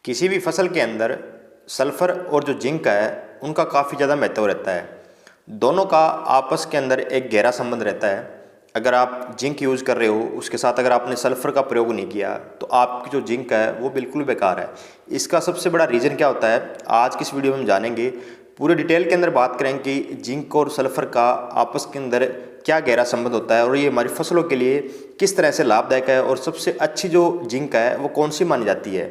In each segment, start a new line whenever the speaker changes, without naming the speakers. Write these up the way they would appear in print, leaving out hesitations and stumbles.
किसी भी फसल के अंदर सल्फ़र और जो जिंक है उनका काफ़ी ज़्यादा महत्व रहता है। दोनों का आपस के अंदर एक गहरा संबंध रहता है। अगर आप जिंक यूज़ कर रहे हो, उसके साथ अगर आपने सल्फ़र का प्रयोग नहीं किया तो आपकी जो जिंक है वो बिल्कुल बेकार है। इसका सबसे बड़ा रीज़न क्या होता है, आज की इस वीडियो में हम जानेंगे। पूरे डिटेल के अंदर बात करेंगे कि जिंक और सल्फ़र का आपस के अंदर क्या गहरा संबंध होता है और ये हमारी फसलों के लिए किस तरह से लाभदायक है और सबसे अच्छी जो जिंक है वो कौन सी मानी जाती है।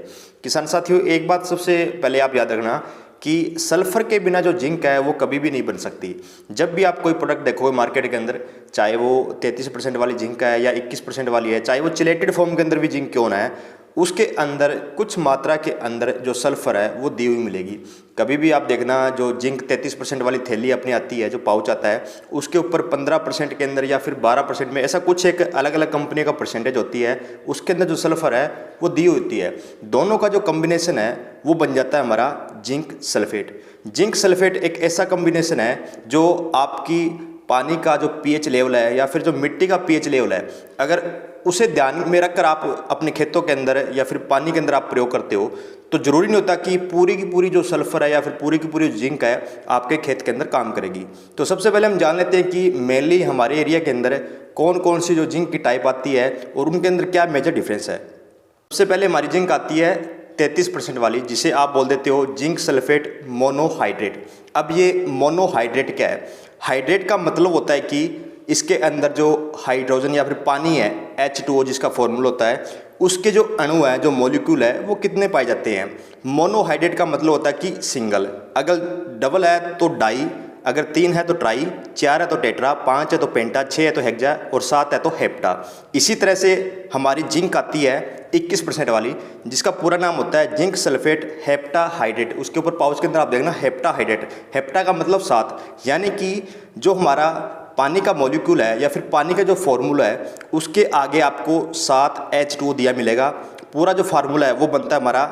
किसान साथियों, एक बात सबसे पहले आप याद रखना कि सल्फ़र के बिना जो जिंक है वो कभी भी नहीं बन सकती। जब भी आप कोई प्रोडक्ट देखोगे मार्केट के अंदर, चाहे वो 33% वाली जिंक है या 21% वाली है, चाहे वो चिलेटेड फॉर्म के अंदर भी जिंक क्यों ना है, उसके अंदर कुछ मात्रा के अंदर जो सल्फ़र है वो दी हुई मिलेगी। कभी भी आप देखना, जो जिंक 33% वाली थैली अपनी आती है, जो पाउच आता है, उसके ऊपर 15% के अंदर या फिर 12% में, ऐसा कुछ एक अलग अलग कंपनी का परसेंटेज होती है, उसके अंदर जो सल्फ़र है वो दी होती है। दोनों का जो कम्बिनेशन है वो बन जाता है हमारा जिंक सल्फेट। जिंक सल्फेट एक ऐसा कम्बिनेशन है जो आपकी पानी का जो पीएच लेवल है या फिर जो मिट्टी का पीएच लेवल है, अगर उसे ध्यान में रखकर आप अपने खेतों के अंदर या फिर पानी के अंदर आप प्रयोग करते हो तो ज़रूरी नहीं होता कि पूरी की पूरी जो सल्फ़र है या फिर पूरी की पूरी जिंक है आपके खेत के अंदर काम करेगी। तो सबसे पहले हम जान लेते हैं कि मेनली हमारे एरिया के अंदर कौन कौन सी जो जिंक की टाइप आती है और उनके अंदर क्या मेजर डिफरेंस है। सबसे पहले हमारी जिंक आती है 33% वाली, जिसे आप बोल देते हो जिंक सल्फेट मोनोहाइड्रेट। अब ये मोनोहाइड्रेट क्या है? हाइड्रेट का मतलब होता है कि इसके अंदर जो हाइड्रोजन या फिर पानी है, H2O जिसका फॉर्मूला होता है, उसके जो अणु है, जो मॉलिक्यूल है, वो कितने पाए जाते हैं। मोनोहाइड्रेट का मतलब होता है कि सिंगल, अगर डबल है तो डाई, अगर 3 है तो ट्राई, 4 है तो टेट्रा, 5 है तो पेंटा, 6 है तो हेक्सा और 7 है तो हेप्टा। इसी तरह से हमारी जिंक आती है 21% वाली, जिसका पूरा नाम होता है जिंक सल्फेट हेप्टा हाइड्रेट। उसके ऊपर पाउच के अंदर आप देखना हेप्टा हाइड्रेट, हेप्टा का मतलब 7, यानी कि जो हमारा पानी का मॉलिक्यूल है या फिर पानी का जो फॉर्मूला है उसके आगे आपको 7 H2O दिया मिलेगा। पूरा जो फार्मूला है वो बनता है हमारा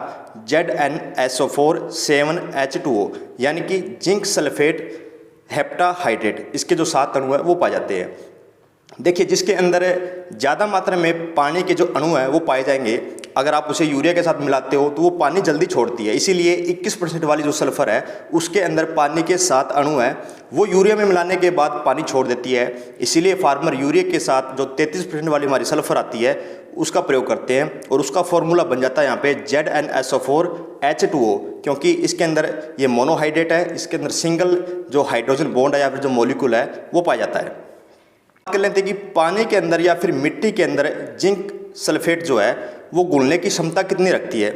ZnSO4 7 H2O, यानी कि जिंक सल्फेट हेप्टा हाइड्रेट। इसके जो 7 अणु है वो पाए जाते हैं। देखिए, जिसके अंदर ज़्यादा मात्रा में पानी के जो अणु हैं वो पाए जाएंगे, अगर आप उसे यूरिया के साथ मिलाते हो तो वो पानी जल्दी छोड़ती है। इसीलिए 21% वाली जो सल्फ़र है उसके अंदर पानी के 7 अणु हैं, वो यूरिया में मिलाने के बाद पानी छोड़ देती है। इसीलिए फार्मर यूरिया के साथ जो 33% वाली हमारी सल्फ़र आती है उसका प्रयोग करते हैं और उसका फॉर्मूला बन जाता है यहाँ पे ZnSO4 H2O, क्योंकि इसके अंदर ये मोनोहाइड्रेट है, इसके अंदर सिंगल जो हाइड्रोजन बॉन्ड है या फिर जो मॉलिक्यूल है वो पाया जाता है। बात कर लेते हैं कि पानी के अंदर या फिर मिट्टी के अंदर जिंक सल्फेट जो है वो घुलने की क्षमता कितनी रखती है।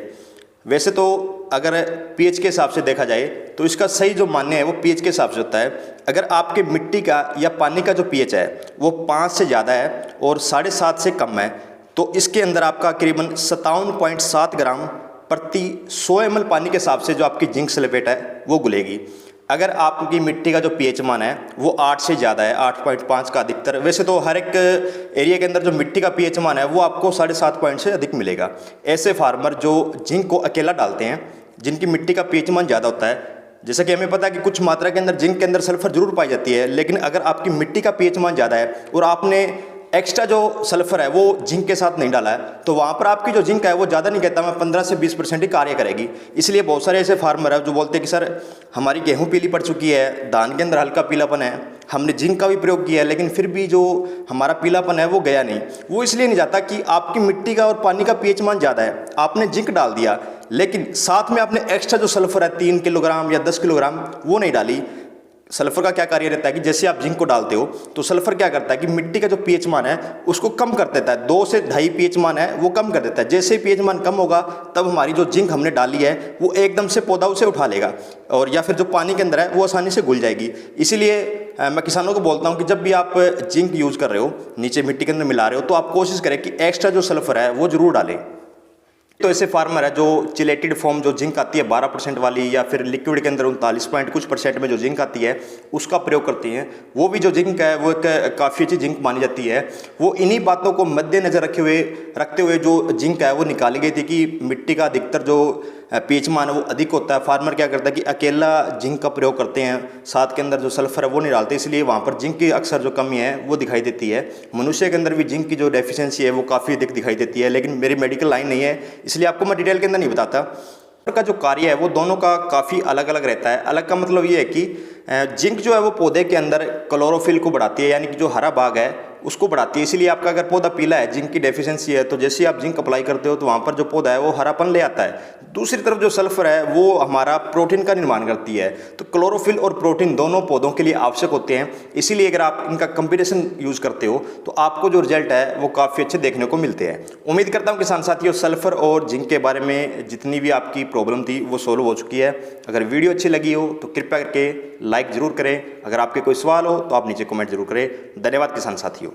वैसे तो अगर पीएच के हिसाब से देखा जाए तो इसका सही जो मान्य है वो पीएच के हिसाब से होता है। अगर आपके मिट्टी का या पानी का जो पीएच है वो 5 से ज़्यादा है और 7.5 से कम है तो इसके अंदर आपका करीबन 57.7 ग्राम प्रति 100 ml पानी के हिसाब से जो आपकी जिंक सल्फेट है वो घुलेगी। अगर आपकी मिट्टी का जो पीएच मान है वो 8 से ज़्यादा है, 8.5 का अधिकतर, वैसे तो हर एक एरिया के अंदर जो मिट्टी का पीएच मान है वो आपको 7.5 पॉइंट से अधिक मिलेगा। ऐसे फार्मर जो जिंक को अकेला डालते हैं, जिनकी मिट्टी का पीएच मान ज़्यादा होता है, जैसा कि हमें पता है कि कुछ मात्रा के अंदर जिंक के अंदर सल्फर जरूर पाई जाती है, लेकिन अगर आपकी मिट्टी का पीएच मान ज़्यादा है और आपने एक्स्ट्रा जो सल्फर है वो जिंक के साथ नहीं डाला है तो वहाँ पर आपकी जो जिंक है वो ज़्यादा नहीं, कहता मैं 15 से 20% ही कार्य करेगी। इसलिए बहुत सारे ऐसे फार्मर है जो बोलते हैं कि सर हमारी गेहूं पीली पड़ चुकी है, धान के अंदर हल्का पीलापन है, हमने जिंक का भी प्रयोग किया है लेकिन फिर भी जो हमारा पीलापन है वो गया नहीं। वो इसलिए नहीं जाता कि आपकी मिट्टी का और पानी का पीएच मान ज़्यादा है, आपने जिंक डाल दिया लेकिन साथ में आपने एक्स्ट्रा जो सल्फर है 3 किलोग्राम या 10 किलोग्राम वो नहीं डाली। सल्फर का क्या कार्य रहता है कि जैसे आप जिंक को डालते हो तो सल्फर क्या करता है कि मिट्टी का जो पीएच मान है उसको कम कर देता है, 2 से 2.5 पीएच मान है वो कम कर देता है। जैसे ही पीएच मान कम होगा तब हमारी जो जिंक हमने डाली है वो एकदम से पौधा उसे उठा लेगा और या फिर जो पानी के अंदर है वो आसानी से घुल जाएगी। इसीलिए मैं किसानों को बोलता हूँ कि जब भी आप जिंक यूज़ कर रहे हो, नीचे मिट्टी के अंदर मिला रहे हो, तो आप कोशिश करें कि एक्स्ट्रा जो सल्फर है वो जरूर डालें। तो ऐसे फार्मर है जो चिलेटेड फॉर्म जो जिंक आती है 12% वाली या फिर लिक्विड के अंदर 39 पॉइंट कुछ % में जो जिंक आती है उसका प्रयोग करती हैं। वो भी जो जिंक है वो एक काफ़ी अच्छी जिंक मानी जाती है। वो इन्हीं बातों को मद्देनजर रखते हुए जो जिंक है वो निकाली गई थी कि मिट्टी का अधिकतर जो पीएच मान है वो अधिक होता है। फार्मर क्या करता है कि अकेला जिंक का प्रयोग करते हैं, साथ के अंदर जो सल्फर है वो नहीं डालते, इसलिए वहाँ पर जिंक की अक्सर जो कमी है वो दिखाई देती है। मनुष्य के अंदर भी जिंक की जो डेफिशिएंसी है वो काफ़ी अधिक दिखाई देती है, लेकिन मेरी मेडिकल लाइन नहीं है इसलिए आपको मैं डिटेल के अंदर नहीं बताता। का जो कार्य है वो दोनों का काफ़ी अलग अलग रहता है। अलग का मतलब ये है कि जिंक जो है वो पौधे के अंदर क्लोरोफिल को बढ़ाती है, यानी कि जो हरा भाग है उसको बढ़ाती है। इसीलिए आपका अगर पौधा पीला है, जिंक की डेफिशिएंसी है, तो जैसे ही आप जिंक अप्लाई करते हो तो वहाँ पर जो पौधा है वो हरापन ले आता है। दूसरी तरफ जो सल्फर है वो हमारा प्रोटीन का निर्माण करती है। तो क्लोरोफिल और प्रोटीन दोनों पौधों के लिए आवश्यक होते हैं। इसीलिए अगर आप इनका कंबिनेशन यूज़ करते हो तो आपको जो रिजल्ट है वो काफ़ी अच्छे देखने को मिलते हैं। उम्मीद करता हूँ किसान साथियों, सल्फर और जिंक के बारे में जितनी भी आपकी प्रॉब्लम थी वो सोल्व हो चुकी है। अगर वीडियो अच्छी लगी हो तो कृपया करके लाइक ज़रूर करें। अगर आपके कोई सवाल हो तो आप नीचे कमेंट जरूर करें। धन्यवाद किसान साथियों।